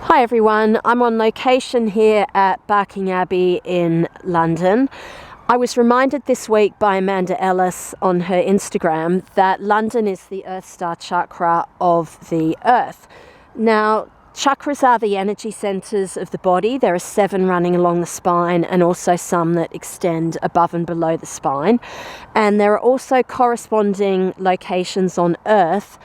Hi everyone, I'm on location here at Barking Abbey in London. I was reminded this week by Amanda Ellis on her Instagram that London is the Earth Star Chakra of the Earth. Now, chakras are the energy centers of the body. There are 7 running along the spine and also some that extend above and below the spine. And there are also corresponding locations on Earth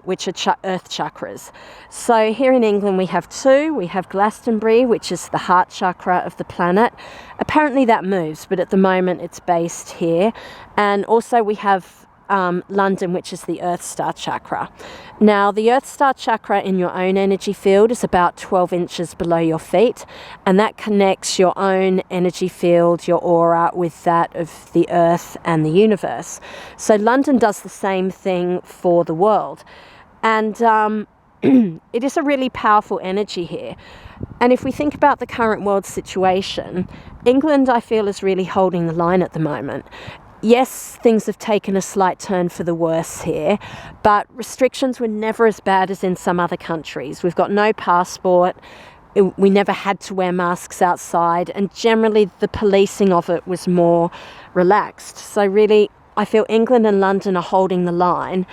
which are earth chakras. So here in England we have 2. We have Glastonbury, which is the heart chakra of the planet. Apparently that moves, but at the moment it's based here. And also we have London, which is the Earth Star Chakra. Now, the Earth Star Chakra in your own energy field is about 12 inches below your feet, and that connects your own energy field, your aura, with that of the Earth and the universe. So London does the same thing for the world. And it is a really powerful energy here. And if we think about the current world situation, England, I feel, is really holding the line at the moment. Yes, things have taken a slight turn for the worse here, but restrictions were never as bad as in some other countries. We've got no passport, we never had to wear masks outside, and generally the policing of it was more relaxed. So really, I feel England and London are holding the line,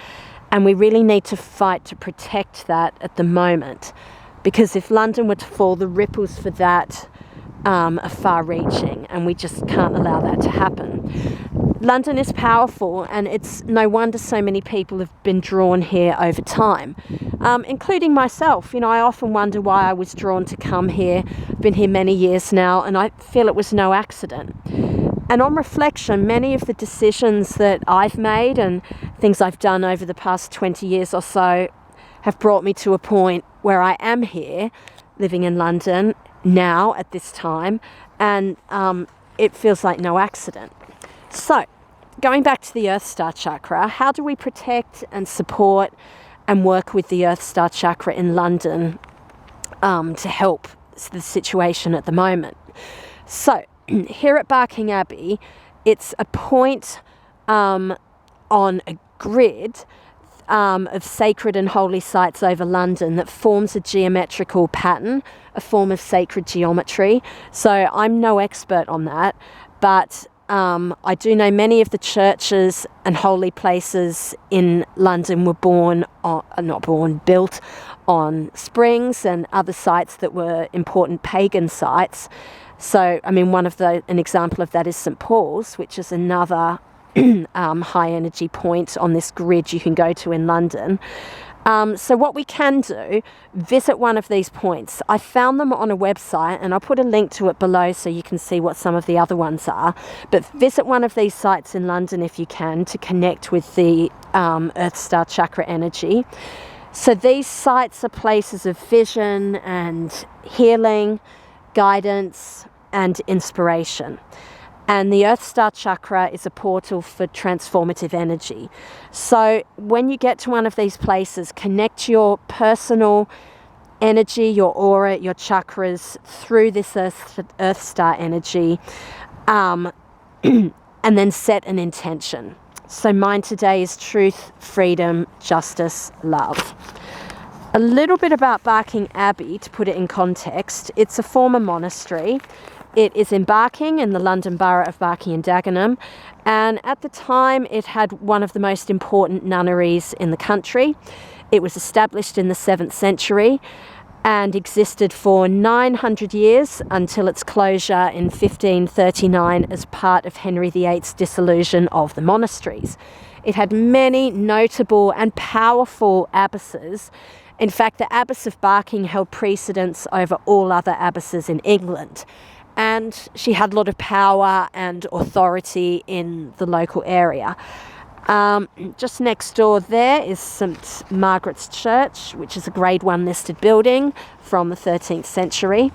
and we really need to fight to protect that at the moment. Because if London were to fall, the ripples for that are far-reaching, and we just can't allow that to happen. London is powerful, and it's no wonder so many people have been drawn here over time, including myself. You know, I often wonder why I was drawn to come here. I've been here many years now, and I feel it was no accident. And on reflection, many of the decisions that I've made and things I've done over the past 20 years or so have brought me to a point where I am here, living in London now at this time, and it feels like no accident. So, going back to the Earth Star Chakra, how do we protect and support and work with the Earth Star Chakra in London to help the situation at the moment? So, here at Barking Abbey, it's a point on a grid of sacred and holy sites over London that forms a geometrical pattern, a form of sacred geometry. So I'm no expert on that, but I do know many of the churches and holy places in London were built on springs and other sites that were important pagan sites. So, I mean, an example of that is St. Paul's, which is another high energy point on this grid you can go to in London. So what we can do, visit one of these points. I found them on a website, and I'll put a link to it below so you can see what some of the other ones are. But visit one of these sites in London if you can, to connect with the Earth Star Chakra energy. So these sites are places of vision and healing, guidance and inspiration. And the Earth Star Chakra is a portal for transformative energy. So when you get to one of these places, connect your personal energy, your aura, your chakras through this Earth Star energy, and then set an intention. So mine today is truth, freedom, justice, love. A little bit about Barking Abbey, to put it in context. It's a former monastery. It is in Barking, in the London borough of Barking and Dagenham, and at the time it had one of the most important nunneries in the country. It was established in the 7th century and existed for 900 years until its closure in 1539 as part of Henry VIII's dissolution of the monasteries. It had many notable and powerful abbesses. In fact, the Abbess of Barking held precedence over all other abbesses in England. And she had a lot of power and authority in the local area. Just next door there is St. Margaret's Church, which is a Grade 1 listed building from the 13th century.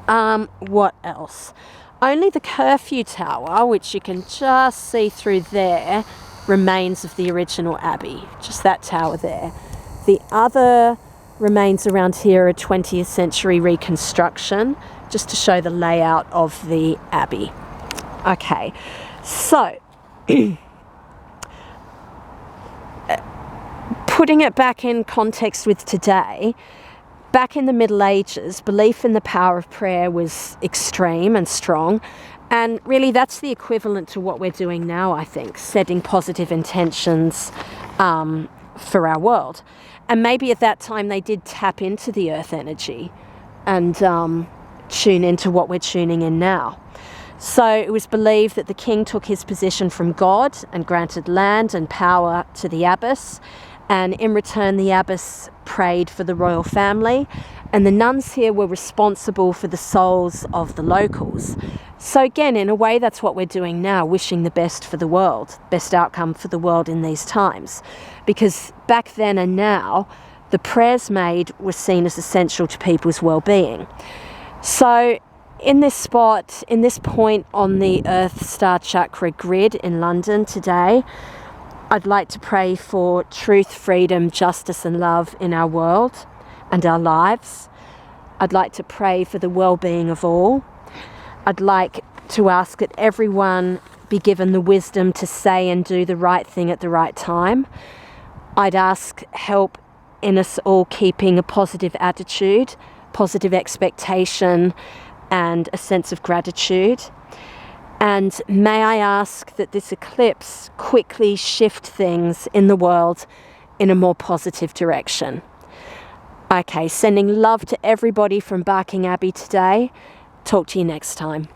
What else? Only the Curfew Tower, which you can just see through there, remains of the original abbey. Just that tower there. The other remains around here are 20th century reconstruction, just to show the layout of the abbey. Okay, so putting it back in context with today, Back in the Middle Ages, belief in the power of prayer was extreme and strong. And really that's the equivalent to what we're doing now, I think, setting positive intentions for our world. And maybe at that time they did tap into the earth energy and tune into what we're tuning in now. So it was believed that the king took his position from God and granted land and power to the abbess. And in return, the abbess prayed for the royal family. And the nuns here were responsible for the souls of the locals. So again, in a way, that's what we're doing now, wishing the best for the world, best outcome for the world in these times. Because back then and now, the prayers made were seen as essential to people's well-being. So in this spot, in this point on the Earth Star Chakra grid in London today, I'd like to pray for truth, freedom, justice and love in our world and our lives. I'd like to pray for the well-being of all. I'd like to ask that everyone be given the wisdom to say and do the right thing at the right time. I'd ask help in us all keeping a positive attitude, positive expectation, and a sense of gratitude. And may I ask that this eclipse quickly shift things in the world in a more positive direction. Okay, sending love to everybody from Barking Abbey today. Talk to you next time.